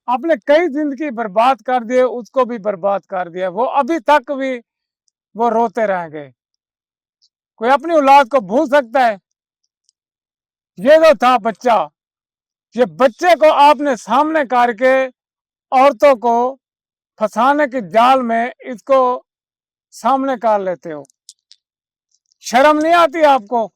आपने कई जिंदगी बर्बाद कर दिए, उसको भी बर्बाद कर दिया, वो अभी तक भी वो रोते रहेंगे। कोई अपनी औलाद को भूल सकता है? ये जो था बच्चा, ये बच्चे को आपने सामने करके औरतों को फंसाने के जाल में इसको सामने कर लेते हो। शर्म नहीं आती आपको?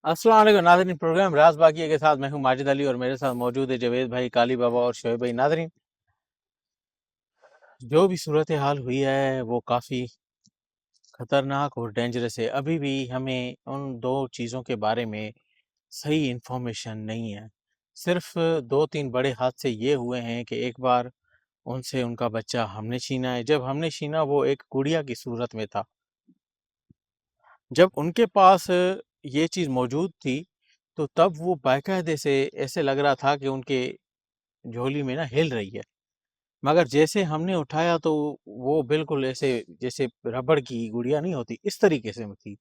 अस्सलाम वालेकुम नाज़रीन, प्रोग्राम राज बाकी के साथ मैं हूं माजिद अली और मेरे साथ मौजूद है जावेद भाई, काली बाबा और शोएब भाई। नाज़रीन, जो भी सूरत हाल हुई है वो काफ़ी ख़तरनाक और डेंजरस है। अभी भी हमें उन दो चीज़ों के बारे में सही इन्फॉर्मेशन नहीं है। सिर्फ दो तीन बड़े हादसे ये हुए हैं कि एक बार उनसे उनका बच्चा हमने छीना है। जब हमने छीना वो एक गुड़िया की सूरत में था। जब उनके पास ये चीज़ मौजूद थी तो तब वो बाकायदे से ऐसे लग रहा था कि उनके झोली में ना हिल रही है, मगर जैसे हमने उठाया तो वो बिल्कुल ऐसे जैसे रबड़ की गुड़िया नहीं होती, इस तरीके से थी।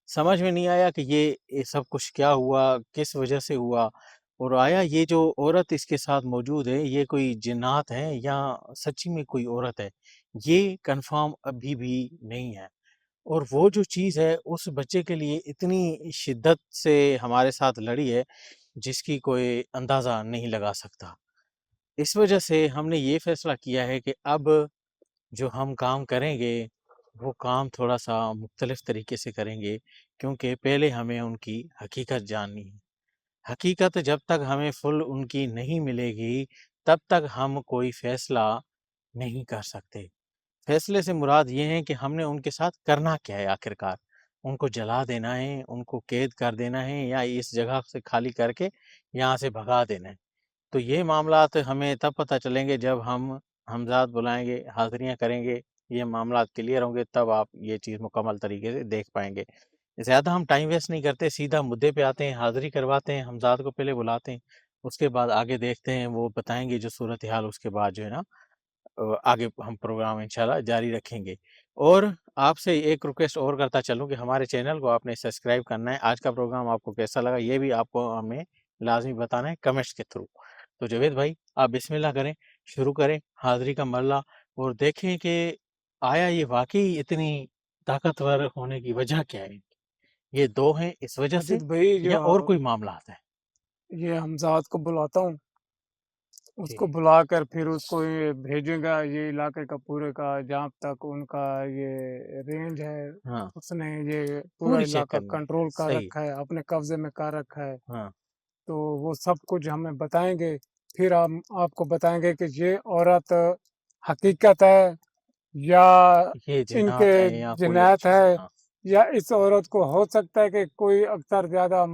समझ में नहीं आया कि ये सब कुछ क्या हुआ, किस वजह से हुआ, और आया ये जो औरत इसके साथ मौजूद है ये कोई जिन्नात है या सच्ची में कोई औरत है, ये कंफर्म अभी भी नहीं है। और वो जो चीज़ है उस बच्चे के लिए इतनी शिद्दत से हमारे साथ लड़ी है जिसकी कोई अंदाज़ा नहीं लगा सकता। इस वजह से हमने ये फैसला किया है कि अब जो हम काम करेंगे वो काम थोड़ा सा मुख्तलिफ तरीके से करेंगे, क्योंकि पहले हमें उनकी हकीकत जाननी है। हकीकत जब तक हमें फुल उनकी नहीं मिलेगी तब तक हम कोई फैसला नहीं कर सकते। फैसले से मुराद ये है कि हमने उनके साथ करना क्या है आखिरकार। उनको जला देना है, उनको कैद कर देना है, या इस जगह से खाली करके यहाँ से भगा देना है। तो ये मामलात हमें तब पता चलेंगे जब हम हमज़ाद बुलाएंगे, हाज़िरियाँ करेंगे, ये मामलात क्लियर होंगे, तब आप ये चीज़ मुकम्मल तरीके से देख पाएंगे। ज़्यादा हम टाइम वेस्ट नहीं करते, सीधा मुद्दे पे आते हैं, हाज़िरी करवाते हैं, हमज़ाद को पहले बुलाते हैं, उसके बाद आगे देखते हैं, वो बताएंगे जो सूरत हाल, उसके बाद जो है ना आगे हम प्रोग्राम इंशाल्लाह जारी रखेंगे। और आपसे एक रिक्वेस्ट और करता चलूँ कि हमारे चैनल को आपने सब्सक्राइब करना है। आज का प्रोग्राम आपको कैसा लगा ये भी आपको हमें लाजमी बताना है कमेंट्स के थ्रू। तो जावेद भाई, आप बिस्मिल्लाह करें, शुरू करें हाज़िरी का मरला, और देखें कि आया ये वाकई इतनी ताकतवर होने की वजह क्या है। ये दो हैं इस वजह से अजीत भाई, या जो और कोई मामला आता है? ये हमजाद को बुलाता हूँ, ठीक उसको है, बुलाकर फिर उसको ये भेजूंगा ये इलाके का पूरे का, जहाँ तक उनका ये रेंज है, हाँ, उसने ये पूरा पूरी चेक इलाका करनी है। कंट्रोल कर सही। रखा है, अपने कब्जे में कर रखा है। हाँ, तो वो सब कुछ हमें बताएंगे। फिर हम आपको बताएंगे कि ये औरत हकीकत है या ये इनके जिन्नात है या कोई और जिनायत चीज़ है। है, हाँ, या इस औरत को हो सकता है कि कोई अक्सर ज्यादा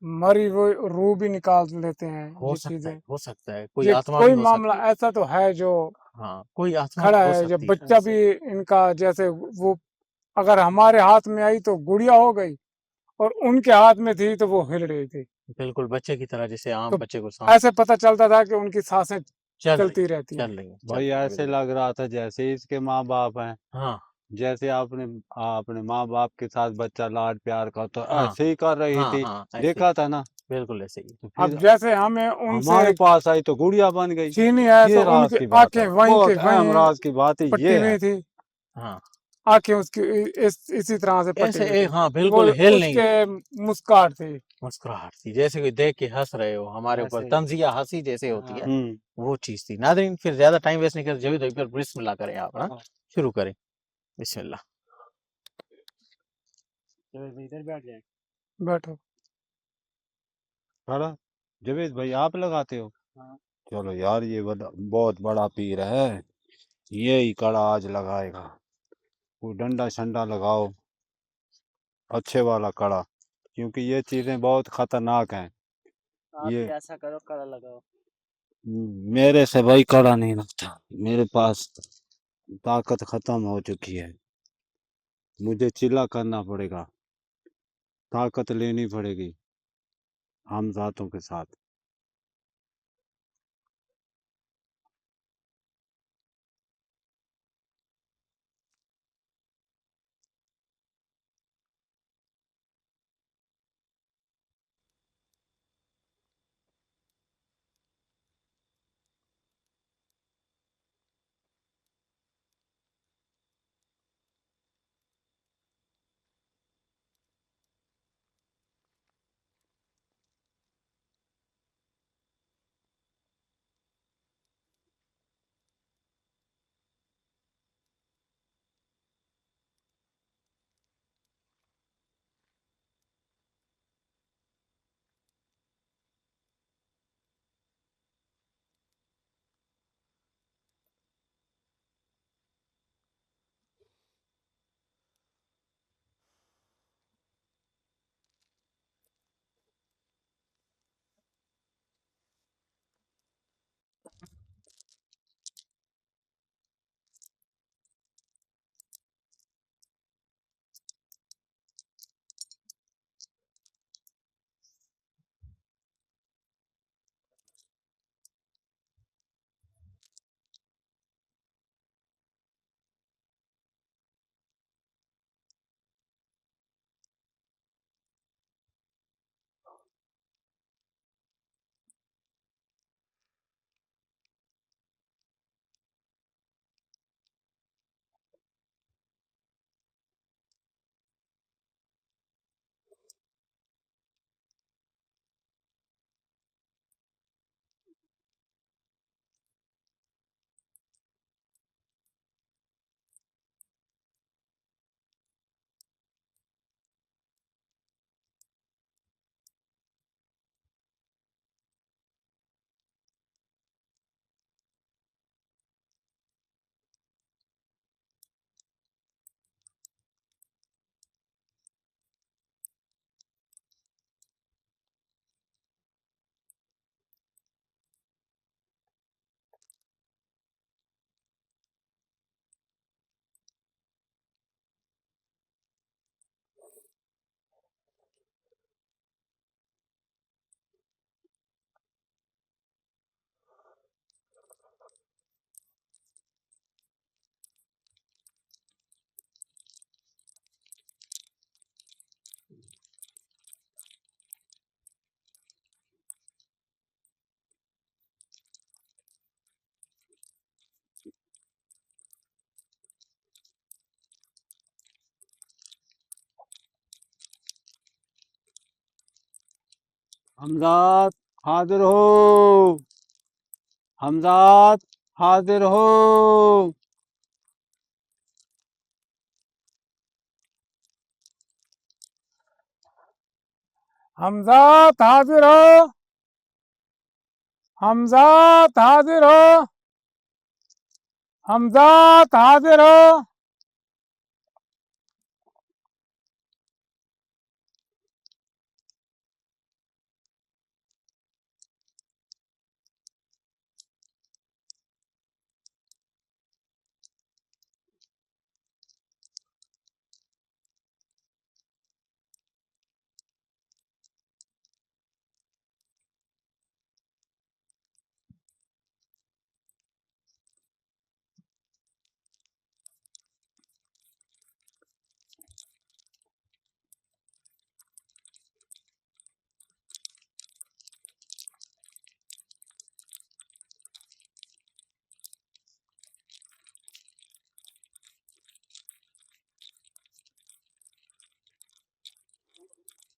मरी हुई रूह भी निकाल लेते हैं ये चीजें। हो सकता है, कोई ये आत्मा भी कोई हो मामला सकती है। ऐसा तो है जो हाँ, कोई आत्मा भी खड़ा हो है, जब सकती है। बच्चा भी इनका जैसे वो अगर हमारे हाथ में आई तो गुड़िया हो गई, और उनके हाथ में थी तो वो हिल रही थी। बिल्कुल बच्चे की तरह, जैसे आम तो बच्चे को सांस ऐसे पता चलता था कि उनकी सांसें चल रही चलती है, रहती हैं। चल भाई रही है, ऐसे बिल्कुल। लग रहा था जैसे इसके माँ बाप हैं। हाँ, जैसे आपने अपने माँ बाप के साथ बच्चा लाड प्यार का तो हाँ, ऐसे ही कर रही हाँ, थी। हाँ, ऐसे ही, देखा था ना। बिल्कुल ऐसे ही। तो अब फिर जैसे हमें उनसे हमारे पास आई तो गुड़िया बन गई। छीनी है तो ये राज उनकी की बात आंखें है, वहीं के बहुत अहम वहीं राज की बात पट्टी ये है। हुई थी। हाँ, आंखें उसकी इसी तरह से पटी ऐसे हुई थी। हाँ, वो बिल्कुल हिल नहीं उसके रही, मुस्कान थी। मुस्कुराहट थी, जैसे कोई देख के हंस रहे हो हमारे ऊपर, ऐसे ही। तंजिया हंसी जैसे होती है, हाँ। हम्म। वो चीज थी। नादरीन, फिर ज्यादा टाइम वेस्ट नहीं कर, जब फिर बिस्मिल्लाह करें आप। हाँ, शुरू करें, बिस्मिल्लाह। इधर बैठ जाए। बैठो। खड़ा जवेद भाई आप लगाते हो। हाँ। चलो यार ये बहुत बड़ा पीर है। ये ही कड़ा आज लगाएगा। वो डंडा शंडा लगाओ, अच्छे वाला कड़ा, क्योंकि ये चीजें बहुत खतरनाक हैं। आप ये भी ऐसा करो, कड़ा लगाओ। मेरे से भाई कड़ा नहीं लगता। मेरे पास ताकत खत्म हो चुकी है। मुझे चिल्ला करना पड़ेगा, ताकत लेनी पड़ेगी हम जातों के साथ। हमजाद हाजिर हो। हमजाद हाजिर हो। हमजात हाजिर हो। हमजात हाजिर हो। हमजात हाजिर हो।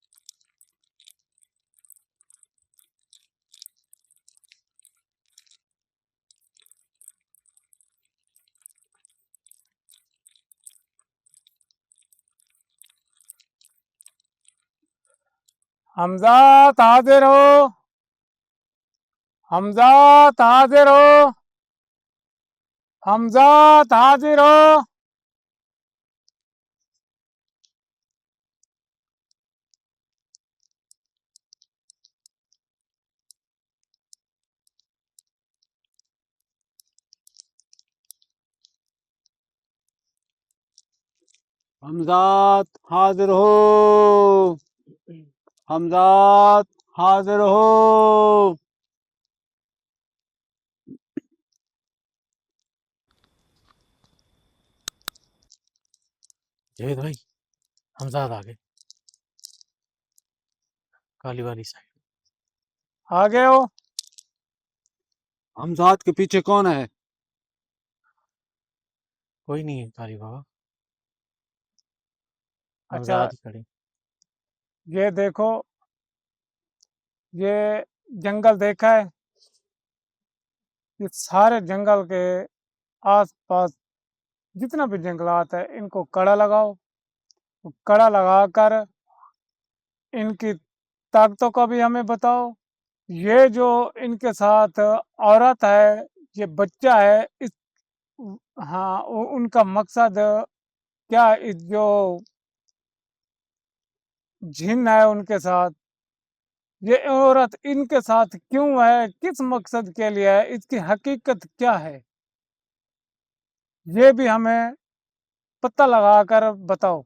हमजात हाजिर हो। हमजात हाजिर हो। हमजात हाजिर हो। हमजाद हाजिर हो। हमजाद हाजिर हो। जावेद भाई, हमजाद आ गए, काली वाली साइड। आ गए हो? हमजाद के पीछे कौन है? कोई नहीं है काली बाबा, अच्छा, हमजाद ही खड़े। ये देखो, ये जंगल देखा है? ये सारे जंगल के आसपास जितना भी जंगलात है, इनको कड़ा लगाओ। कड़ा लगाकर इनकी ताकतों का भी हमें बताओ। ये जो इनके साथ औरत है, ये बच्चा है, इस हाँ, उनका मकसद क्या, इस जो जिन है उनके साथ, ये औरत इनके साथ क्यों है, किस मकसद के लिए है, इसकी हकीकत क्या है, ये भी हमें पता लगाकर बताओ।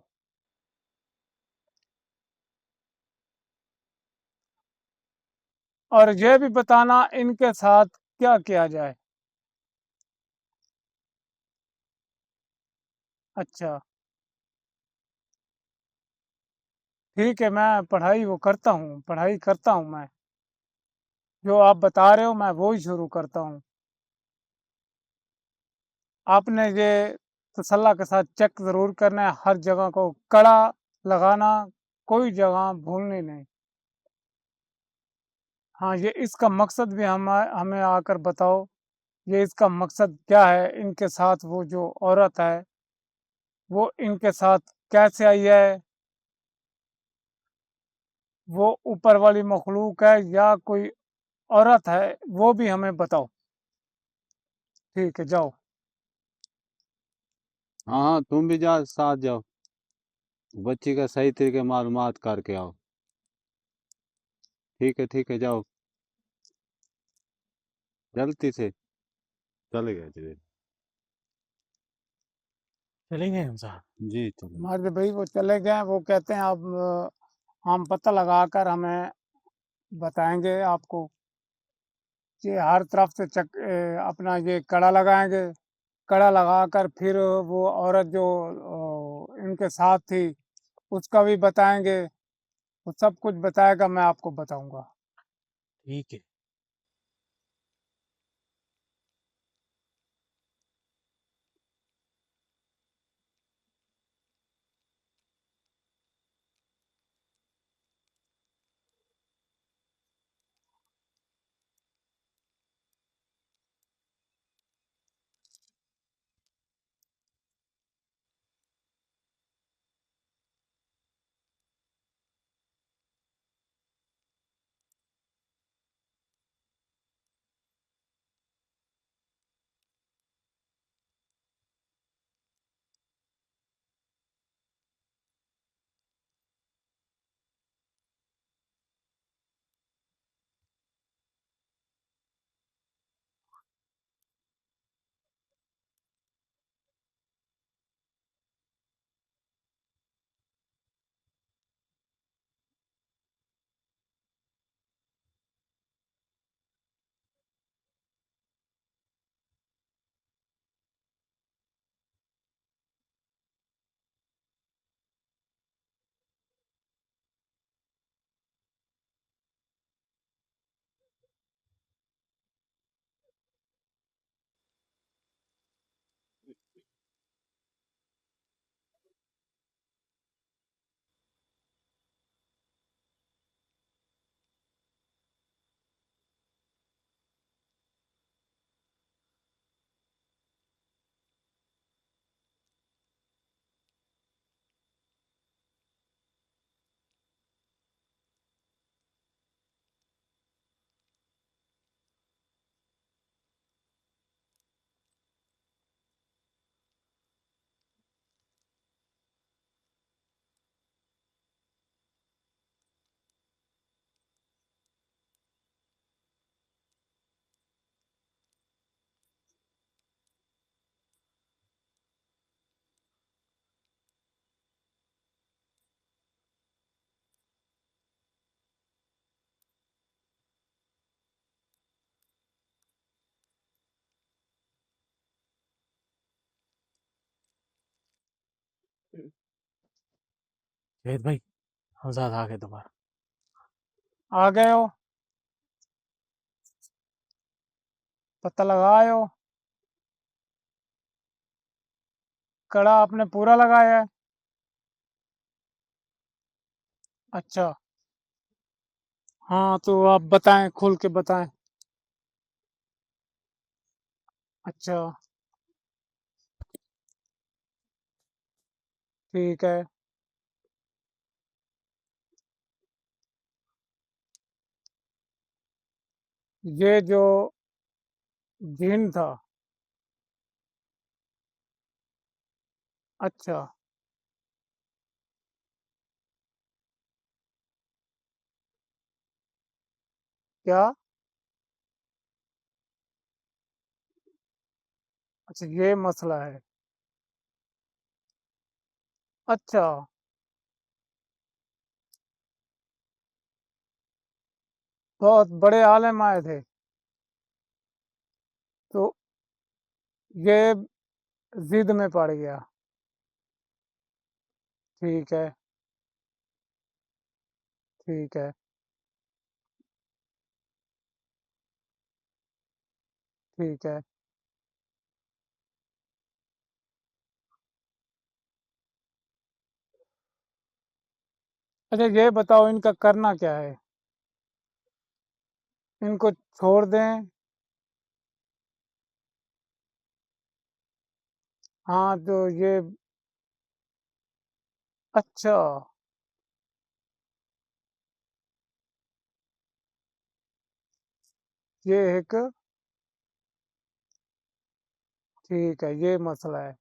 और ये भी बताना इनके साथ क्या किया जाए। अच्छा, ठीक है, मैं पढ़ाई वो करता हूँ, पढ़ाई करता हूँ मैं। जो आप बता रहे हो मैं वो ही शुरू करता हूँ। आपने ये तसल्ला के साथ चेक ज़रूर करना है, हर जगह को कड़ा लगाना, कोई जगह भूलनी नहीं। हाँ, ये इसका मकसद भी हमें आकर बताओ। ये इसका मकसद क्या है, इनके साथ वो जो औरत है वो इनके साथ कैसे आई है, वो ऊपर वाली मखलूक है या कोई औरत है, वो भी हमें बताओ। ठीक है, जाओ। हाँ हाँ, तुम भी जा, साथ जाओ, बच्ची का सही तरीके मालूमात करके आओ। ठीक है, जाओ जल्दी से। चले गए जी। चले गए हमजाद? जी चलो। हमारे भाई वो चले गए हैं, वो कहते हैं अब हम पता लगाकर हमें बताएंगे आपको कि हर तरफ से अपना ये कड़ा लगाएंगे। कड़ा लगाकर फिर वो औरत जो इनके साथ थी उसका भी बताएंगे। वो सब कुछ बताएगा, मैं आपको बताऊंगा। ठीक है। جاوید بھائی حمزاد آ گئے دوبارہ. آ گئے ہو؟ پتہ لگائے ہو؟ کڑا آپ نے پورا لگایا ہے؟ اچھا ہاں تو آپ بتائیں، کھول کے بتائیں. اچھا ٹھیک ہے. یہ جو جن تھا، اچھا کیا؟ اچھا یہ مسئلہ ہے. اچھا بہت بڑے عالم آئے تھے تو یہ ضد میں پڑ گیا. ٹھیک ہے ٹھیک ہے ٹھیک ہے. اچھا یہ بتاؤ ان کا کرنا کیا ہے؟ ان کو چھوڑ دیں؟ ہاں تو یہ اچھا یہ ایک ٹھیک ہے یہ مسئلہ ہے.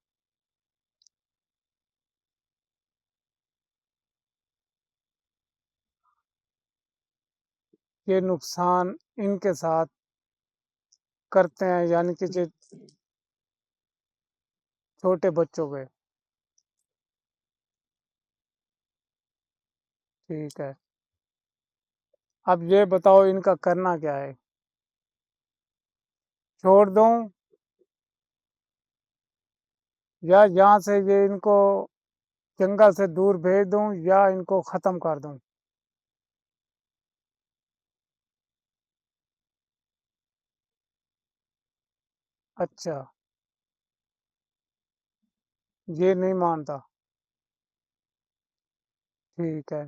یہ نقصان ان کے ساتھ کرتے ہیں، یعنی کہ جو چھوٹے بچوں پہ. ٹھیک ہے اب یہ بتاؤ ان کا کرنا کیا ہے؟ چھوڑ دوں یا یہاں سے یہ ان کو جنگل سے دور بھیج دوں یا ان کو ختم کر دوں؟ اچھا یہ نہیں مانتا. ٹھیک ہے.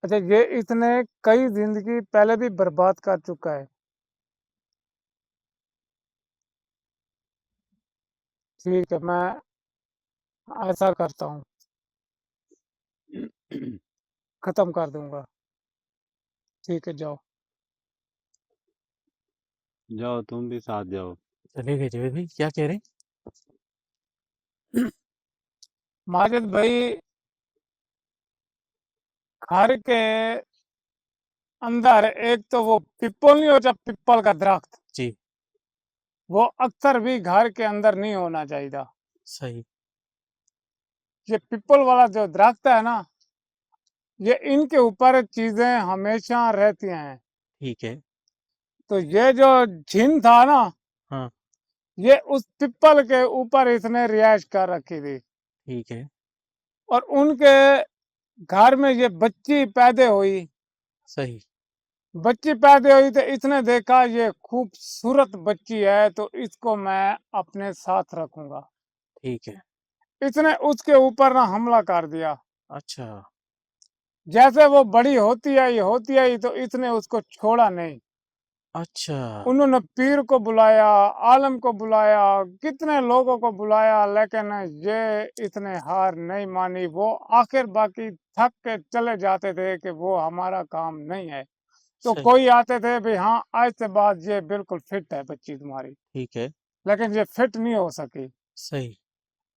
اچھا یہ اس نے کئی زندگی پہلے بھی برباد کر چکا ہے. ٹھیک ہے میں ایسا کرتا ہوں، ختم کر دوں گا. ٹھیک ہے جاؤ. جاؤ تم بھی ساتھ جاؤ. چلے گئے جاوید بھائی، کیا کہہ رہے ہیں؟ ماجد بھائی گھر کے اندر ایک تو وہ پپل نہیں ہوتا، پپل کا درخت، جی وہ اکثر بھی گھر کے اندر نہیں ہونا چاہیے. صحیح. یہ پپل والا جو درخت ہے نا، یہ ان کے اوپر چیزیں ہمیشہ رہتی ہیں. ٹھیک ہے. تو یہ جو جن تھا نا، ہاں یہ اس پپل کے اوپر اس نے رہائش کر رکھی تھی، ٹھیک ہے. اور ان کے گھر میں یہ بچی پیدا ہوئی. صحیح. بچی پیدا ہوئی تو اس نے دیکھا یہ خوبصورت بچی ہے تو اس کو میں اپنے ساتھ رکھوں گا. ٹھیک ہے. اس نے اس کے اوپر نہ حملہ کر دیا. اچھا. جیسے وہ بڑی ہوتی آئی تو اس نے اس کو چھوڑا نہیں. اچھا. انہوں نے پیر کو بلایا، عالم کو بلایا، کتنے لوگوں کو بلایا، لیکن یہ اس نے ہار نہیں مانی. وہ آخر باقی تھک کے چلے جاتے تھے کہ وہ ہمارا کام نہیں ہے. تو صحیح. کوئی آتے تھے بھی ہاں آج سے بعد یہ بالکل فٹ ہے بچی تمہاری، ٹھیک ہے. لیکن یہ فٹ نہیں ہو سکی. صحیح.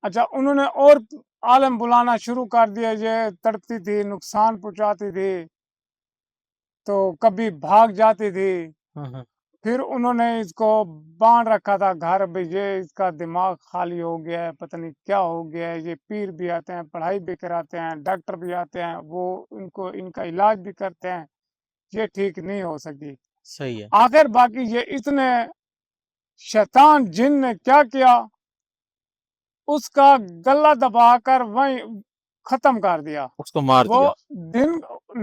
اچھا انہوں نے اور عالم بلانا شروع کر دیا. یہ تڑپتی تھی، نقصان پہنچاتی تھی، تو کبھی بھاگ جاتی تھی. ہاں ہاں. پھر انہوں نے اس کو باندھ رکھا تھا گھر بھی، یہ اس کا دماغ خالی ہو گیا ہے، پتہ نہیں کیا ہو گیا ہے. یہ پیر بھی آتے ہیں، پڑھائی بھی کراتے ہیں، ڈاکٹر بھی آتے ہیں، وہ ان کا علاج بھی کرتے ہیں، یہ ٹھیک نہیں ہو سکی. صحیح ہے. آخر باقی یہ اتنے شیطان جن نے کیا کیا، اس کا گلا دبا کر وہیں ختم کر دیا. اس کو مار وہ دیا. دن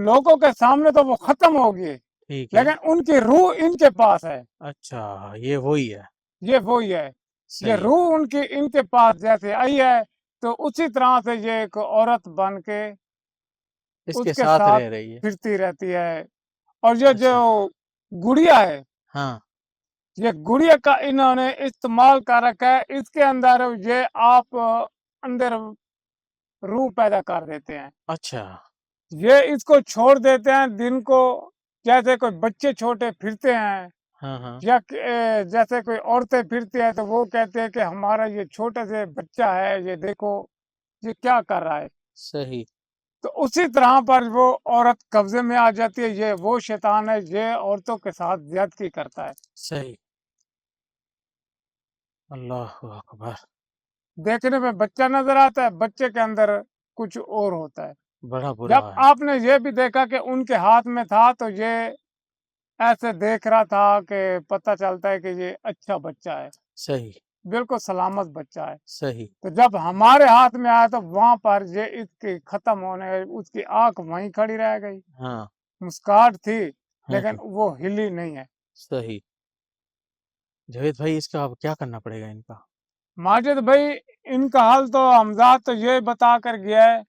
لوگوں کے سامنے تو وہ ختم ہو گئے ٹھیک ہے. لیکن ان کی روح ان کے پاس ہے. اچھا یہ وہی ہے. یہ وہی ہے. یہ صحیح. روح ان کے پاس جیسے آئی ہے تو اسی طرح سے یہ ایک عورت بن کے اس اس کے کے ساتھ ساتھ رہ رہی ہے. پھرتی رہتی ہے. اور یہ جو اچھا. گڑیا ہے ہاں. یہ گڑیا کا انہوں نے استعمال کر رکھا ہے. اس کے اندر یہ آپ اندر روح پیدا کر دیتے ہیں. اچھا. یہ اس کو چھوڑ دیتے ہیں دن کو جیسے کوئی بچے چھوٹے پھرتے ہیں ہاں ہاں. یا جیسے کوئی عورتیں پھرتی ہیں تو وہ کہتے ہیں کہ ہمارا یہ چھوٹا سے بچہ ہے یہ دیکھو یہ کیا کر رہا ہے. صحیح. تو اسی طرح پر وہ عورت قبضے میں آ جاتی ہے. یہ وہ شیطان ہے یہ عورتوں کے ساتھ زیادتی کرتا ہے. صحیح. اللہ اکبر. دیکھنے میں بچہ نظر آتا ہے بچے کے اندر کچھ اور ہوتا ہے. بڑا برا جب ہے. آپ نے یہ بھی دیکھا کہ ان کے ہاتھ میں تھا تو یہ ایسے دیکھ رہا تھا کہ پتہ چلتا ہے کہ یہ اچھا بچہ ہے صحیح. بالکل سلامت بچہ ہے. صحیح. تو جب ہمارے ہاتھ میں آیا تو وہاں پر یہ اس کی ختم ہونے اس کی آنکھ وہیں کھڑی رہ گئی. ہاں. مسکراہٹ تھی ہاں لیکن ہاں. وہ ہلی نہیں ہے. صحیح. جاوید بھائی اس کا اب کیا کرنا پڑے گا ان کا؟ ماجد بھائی ان کا حل تو حمزات تو یہ بتا کر گیا ہے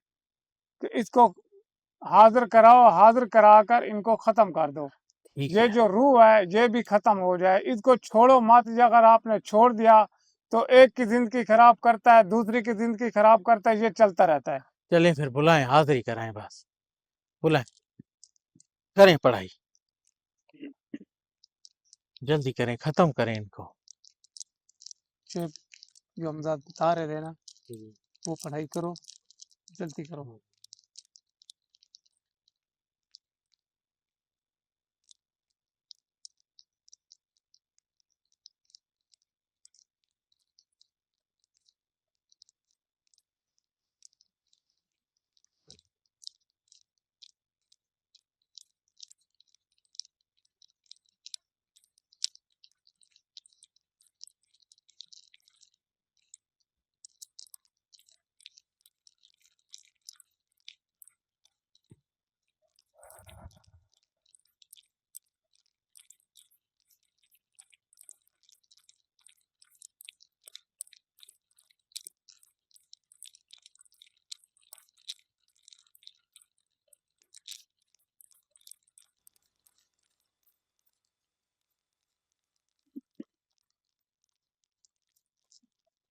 کہ اس کو حاضر کراؤ. حاضر کرا کر ان کو ختم کر دو. ٹھیک یہ ہے. جو روح ہے یہ بھی ختم ہو جائے. اس کو چھوڑو مت. اگر آپ نے چھوڑ دیا تو ایک کی زندگی خراب کرتا ہے دوسری کی زندگی خراب کرتا ہے. یہ چلتا رہتا ہے. چلیں پھر بلائیں حاضری کرائیں بس. بلائیں کریں پڑھائی جلدی کریں ختم کریں ان کو. جو حمزات بتا رہے تھے نا وہ پڑھائی کرو جلدی کرو.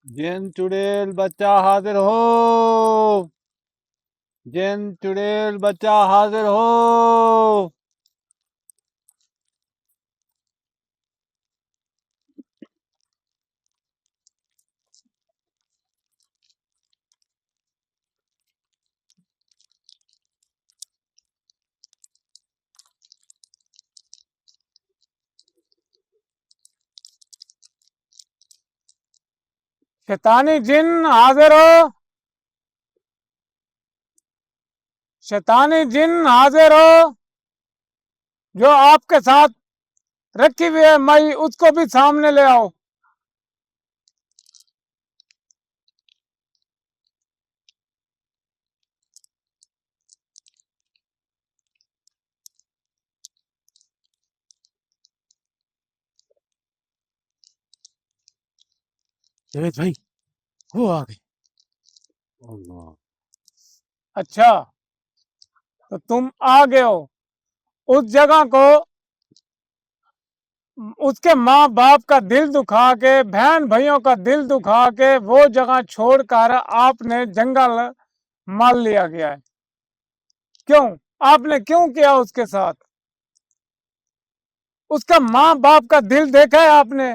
جن چڑیل بچہ حاضر ہو. جن چڑیل بچہ حاضر ہو. شیطانی جن حاضر ہو. شیطانی جن حاضر ہو. جو آپ کے ساتھ رکھی ہوئی ہے مئی اس کو بھی سامنے لے آؤ. جاوید بھائی وہ آ گئے. اللہ. اچھا تو تم آ گئے ہو. اس جگہ کو اس کے ماں باپ کا دل دکھا کے بہن بھائیوں کا دل دکھا کے وہ جگہ چھوڑ کر آپ نے جنگل مال لیا گیا ہے. کیوں آپ نے کیوں کیا اس کے ساتھ؟ اس کا ماں باپ کا دل دیکھا ہے آپ نے؟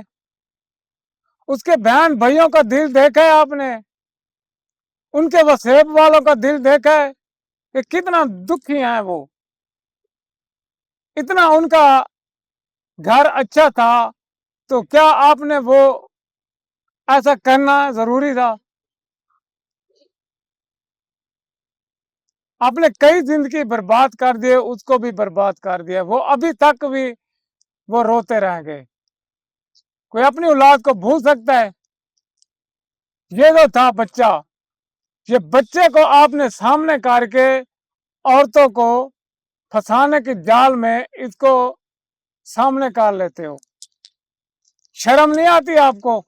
اس کے بہن بھائیوں کا دل دیکھا ہے آپ نے؟ ان کے وسیب والوں کا دل دیکھا ہے کہ کتنا دکھی ہیں وہ. اتنا ان کا گھر اچھا تھا تو کیا آپ نے وہ ایسا کرنا ضروری تھا؟ آپ نے کئی زندگی برباد کر دیے اس کو بھی برباد کر دیا. وہ ابھی تک بھی وہ روتے رہ گئے. کوئی اپنی اولاد کو بھول سکتا ہے؟ ये जो था बच्चा, ये बच्चे को आपने सामने करके औरतों को फंसाने की जाल में इसको सामने कर लेते हो। शर्म नहीं आती आपको?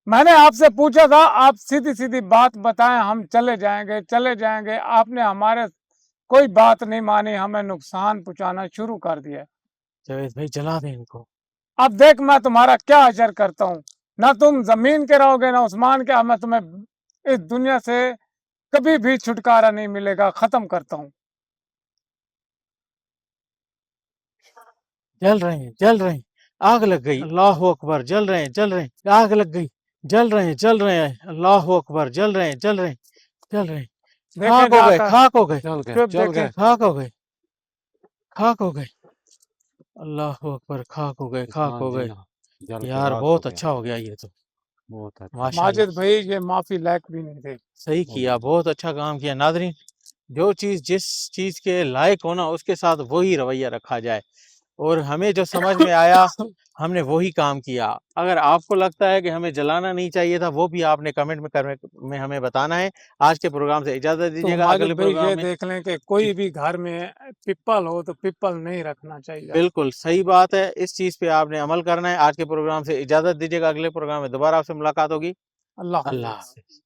मैंने आपसे पूछा था, आप सीधी सीधी बात बताएं, हम चले जाएंगे। आपने हमारे कोई बात नहीं मानी, हमें नुकसान पहुंचाना शुरू कर दिया। जावेद भाई जला दे इनको। अब देख मैं तुम्हारा क्या असर करता हूँ, ना तुम जमीन के रहोगे ना उस्मान के। मैं तुम्हें इस दुनिया से कभी भी छुटकारा नहीं मिलेगा, खत्म करता हूँ। जल रहे हैं, आग लग गई, अल्लाह अकबर, जल रहे हैं, आग लग गई, जल रहे हैं, अल्लाह अकबर, जल रहे हैं, देखें खाक हो गए, जाकर, खाक हो गए, चल गए चुप चल देखें। गए खाक हो गए, अल्लाह अकबर, खाक हो गए, हाँ जी हाँ, जल के यार राख हो बहुत गया। अच्छा हो गया ये तो, बहुत अच्छा माशाल्लाह। माजिद भाई ये माफी लायक भी नहीं थे। सही किया, बहुत अच्छा काम किया। नादरीन, जो चीज़ जिस चीज़ के लायक हो ना उसके साथ वही रवैया रखा जाए, और हमें जो समझ में आया हमने वही काम किया। अगर आपको लगता है कि हमें जलाना नहीं चाहिए था, वो भी आपने कमेंट में हमें बताना है। आज के प्रोग्राम से इजाज़त तो दीजिएगा, माजिद अगले भाई प्रोग्राम ये में देख लें कि कोई भी घर में पिपल हो तो पिपल नहीं रखना चाहिए। बिल्कुल सही बात है, इस चीज़ पे आपने अमल करना है। आज के प्रोग्राम से इजाज़त दीजिएगा, अगले प्रोग्राम में दोबारा आपसे मुलाकात होगी। अल्लाह अल्लाह हाफ़िज़। हाफ़िज़।